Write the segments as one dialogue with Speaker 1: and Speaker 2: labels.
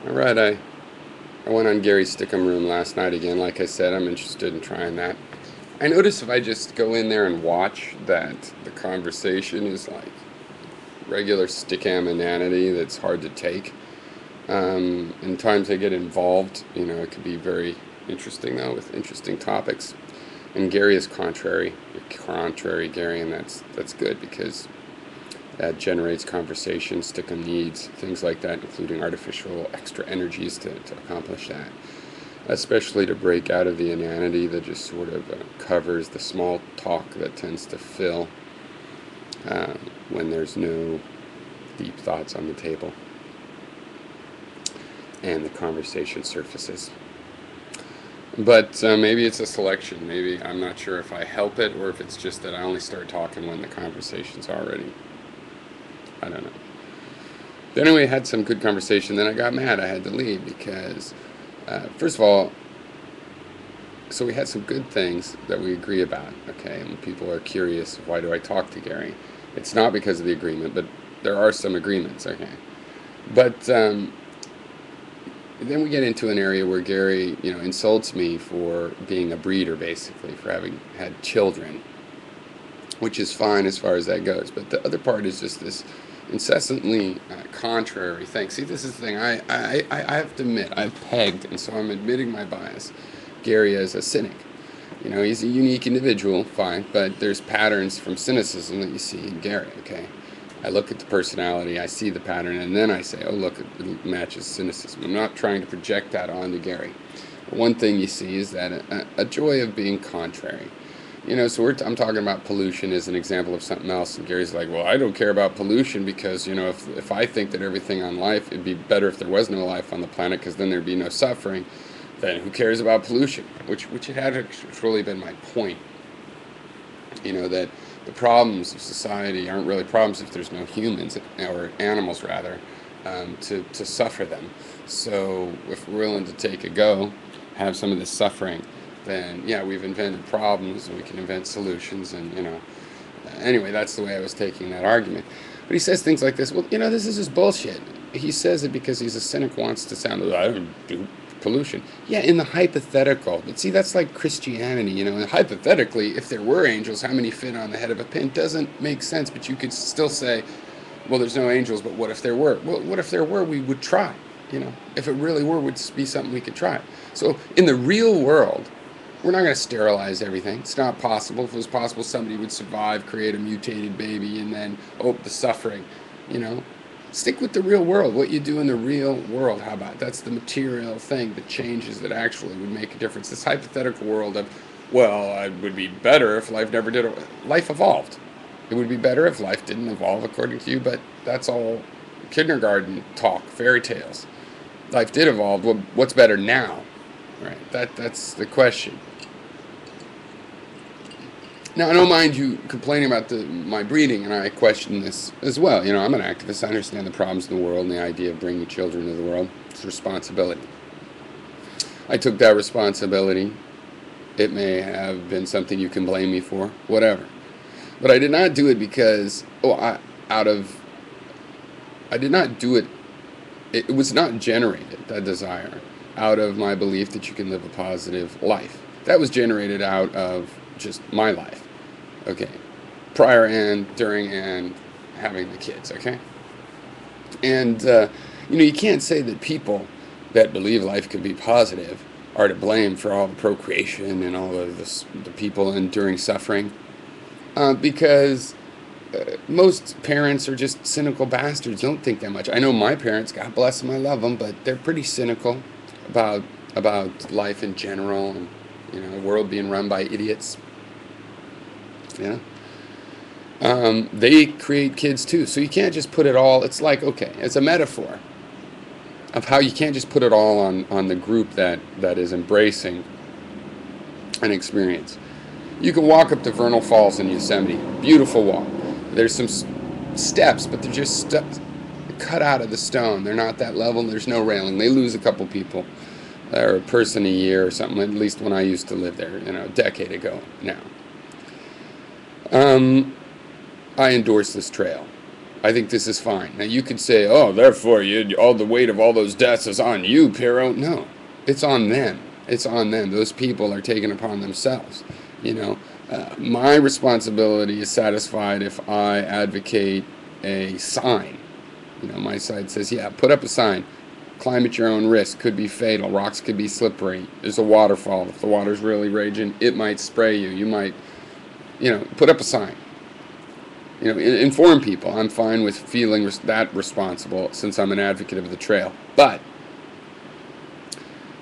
Speaker 1: All right, I went on Gary's Stickham room last night again. Like I said, I'm interested in trying that. I notice if I just go in there and watch that the conversation is like regular Stickham inanity that's hard to take. In times I get involved, it can be very interesting though with interesting topics. And Gary is contrary. You're contrary, Gary, and that's good because that generates conversation, Stickham needs, things like that, including artificial extra energies to accomplish that. Especially to break out of the inanity that just sort of covers the small talk that tends to fill uh, when there's no deep thoughts on the table and the conversation surfaces. But maybe it's a selection. Maybe I'm not sure if I help it or if it's just that I only start talking when the conversation's already. I don't know. But anyway, I had some good conversation. Then I got mad. I had to leave because, first of all, so we had some good things that we agree about. Okay, and people are curious. Why do I talk to Gary? It's not because of the agreement, but there are some agreements. Okay, but then we get into an area where Gary, insults me for being a breeder, basically, for having had children, which is fine as far as that goes. But the other part is just this incessantly contrary thing. See, this is the thing. I have to admit, I've pegged, and so I'm admitting my bias, Gary as a cynic. He's a unique individual, fine, but there's patterns from cynicism that you see in Gary, okay? I look at the personality, I see the pattern, and then I say, oh, look, it matches cynicism. I'm not trying to project that onto Gary. One thing you see is that a joy of being contrary. So I'm talking about pollution as an example of something else, and Gary's like, well, I don't care about pollution because, if I think that everything on life, it'd be better if there was no life on the planet because then there'd be no suffering, then who cares about pollution? Which it had actually been my point, that the problems of society aren't really problems if there's no humans, or animals rather, to suffer them. So if we're willing to take a go, have some of this suffering, then yeah, we've invented problems and we can invent solutions, and anyway, that's the way I was taking that argument. But he says things like this, well, this is just bullshit. He says it because he's a cynic, wants to sound, I don't do pollution. Yeah, in the hypothetical. But see, that's like Christianity, and hypothetically, if there were angels, how many fit on the head of a pin? Doesn't make sense, but you could still say, well, there's no angels, but what if there were? Well, what if there were? We would try, If it really were, it would be something we could try. So in the real world, we're not going to sterilize everything. It's not possible. If it was possible, somebody would survive, create a mutated baby, and then, the suffering, Stick with the real world. What you do in the real world, how about? That's the material thing, the changes that actually would make a difference. This hypothetical world of, well, it would be better if life never did. Life evolved. It would be better if life didn't evolve, according to you, but that's all kindergarten talk, fairy tales. Life did evolve. Well, what's better now? Right. That's the question. Now, I don't mind you complaining about my breeding, and I question this as well. I'm an activist. I understand the problems in the world and the idea of bringing children to the world. It's responsibility. I took that responsibility. It may have been something you can blame me for, whatever. But I did not do it because, I did not do it, it was not generated, that desire, out of my belief that you can live a positive life. That was generated out of just my life, okay, prior and during and having the kids, okay? And, you can't say that people that believe life can be positive are to blame for all the procreation and all of the people enduring suffering, because most parents are just cynical bastards, don't think that much. I know my parents, God bless them, I love them, but they're pretty cynical about life in general, and the world being run by idiots. Yeah. They create kids too, so you can't just put it all. It's like, okay, it's a metaphor of how you can't just put it all on the group that is embracing an experience. You can walk up to Vernal Falls in Yosemite, beautiful walk. There's some steps, but they're just cut out of the stone. They're not that level. There's no railing. They lose a couple people, or a person a year or something, at least when I used to live there, a decade ago now. I endorse this trail. I think this is fine. Now you could say, oh, therefore all the weight of all those deaths is on you, Piero. No, it's on them. It's on them. Those people are taking upon themselves. You know, my responsibility is satisfied if I advocate a sign. You know, my side says, yeah, put up a sign. Climb at your own risk. Could be fatal. Rocks could be slippery. There's a waterfall. If the water's really raging, it might spray you. You might, put up a sign. Inform people. I'm fine with feeling that responsible since I'm an advocate of the trail. But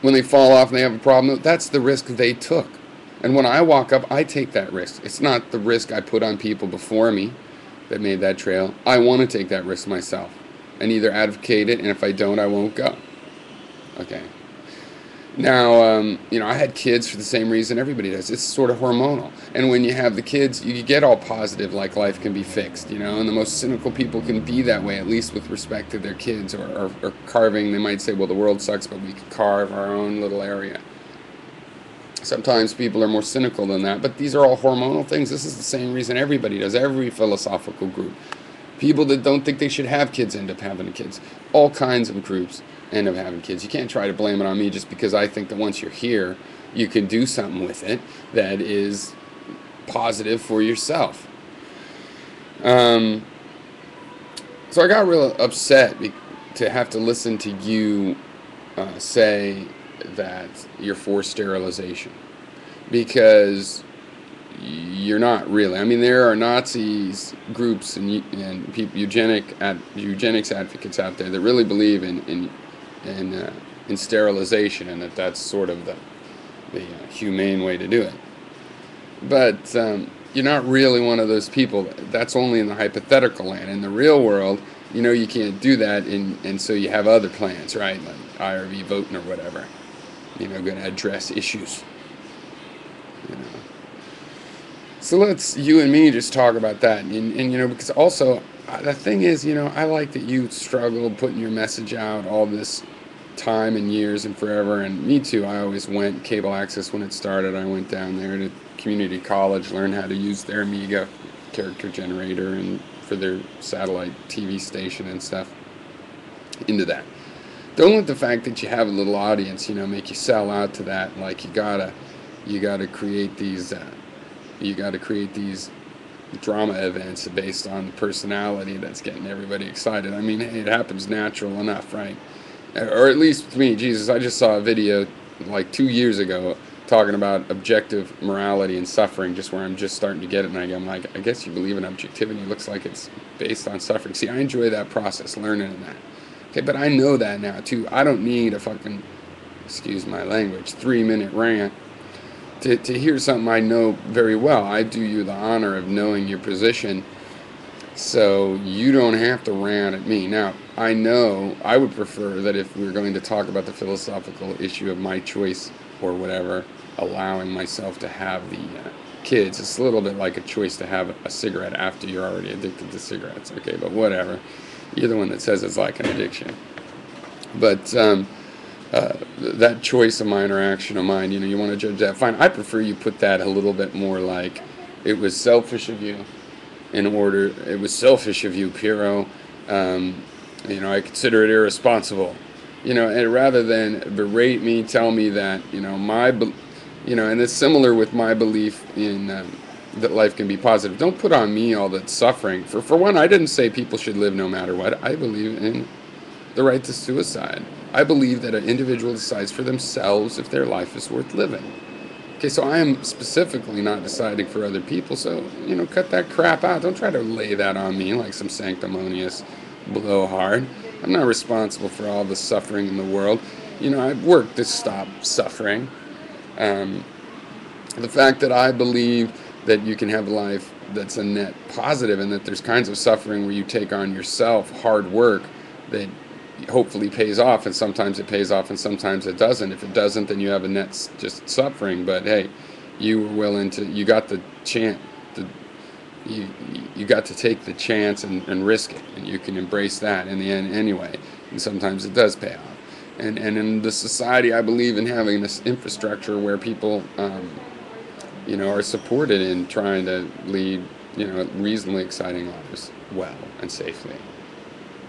Speaker 1: when they fall off and they have a problem, that's the risk they took. And when I walk up, I take that risk. It's not the risk I put on people before me that made that trail. I want to take that risk myself and either advocate it, and if I don't, I won't go. Okay. Now, I had kids for the same reason everybody does. It's sort of hormonal. And when you have the kids, you get all positive, like life can be fixed, and the most cynical people can be that way, at least with respect to their kids or carving. They might say, well, the world sucks, but we can carve our own little area. Sometimes people are more cynical than that, but these are all hormonal things. This is the same reason everybody does, every philosophical group. People that don't think they should have kids end up having kids. All kinds of groups end up having kids. You can't try to blame it on me just because I think that once you're here, you can do something with it that is positive for yourself. So I got real upset to have to listen to you say that you're for sterilization, because you're not really. I mean, there are Nazis groups and people, eugenics advocates out there that really believe in sterilization, and that's sort of the humane way to do it. But you're not really one of those people. That's only in the hypothetical land. In the real world, you can't do that, and so you have other plans, right? Like IRV voting or whatever. Going to address issues. So let's you and me just talk about that, and because also the thing is, I like that you struggled putting your message out all this time and years and forever, and me too. I always went cable access when it started. I went down there to community college, learned how to use their Amiga character generator and for their satellite TV station and stuff. Into that. Don't let the fact that you have a little audience, make you sell out to that. Like you gotta create these. You got to create these drama events based on personality that's getting everybody excited. I mean, hey, it happens natural enough, right? Or at least with me. Jesus, I just saw a video like 2 years ago talking about objective morality and suffering, just where I'm just starting to get it, and I'm like, I guess you believe in objectivity. It looks like it's based on suffering. See, I enjoy that process, learning that. Okay, but I know that now, too. I don't need a fucking, excuse my language, 3-minute rant to hear something I know very well. I do you the honor of knowing your position, so you don't have to rant at me. Now, I know I would prefer that if we're going to talk about the philosophical issue of my choice or whatever, allowing myself to have the kids, it's a little bit like a choice to have a cigarette after you're already addicted to cigarettes. Okay, but whatever. You're the one that says it's like an addiction. But that choice of mine or action of mine, you want to judge that. Fine. I prefer you put that a little bit more like it was selfish of you. It was selfish of you, Piero. I consider it irresponsible. And rather than berate me, tell me that, and it's similar with my belief in that life can be positive. Don't put on me all that suffering. For one, I didn't say people should live no matter what. I believe in the right to suicide. I believe that an individual decides for themselves if their life is worth living. Okay, so I am specifically not deciding for other people, so, cut that crap out. Don't try to lay that on me like some sanctimonious blowhard. I'm not responsible for all the suffering in the world. I've worked to stop suffering. The fact that I believe that you can have a life that's a net positive, and that there's kinds of suffering where you take on yourself hard work that hopefully pays off, and sometimes it pays off and sometimes it doesn't. If it doesn't, then you have a net just suffering. But hey, you were willing to, you got the chance, you got to take the chance and risk it, and you can embrace that in the end anyway, and sometimes it does pay off. And in the society, I believe in having this infrastructure where people are supported in trying to lead reasonably exciting lives well. unsafely.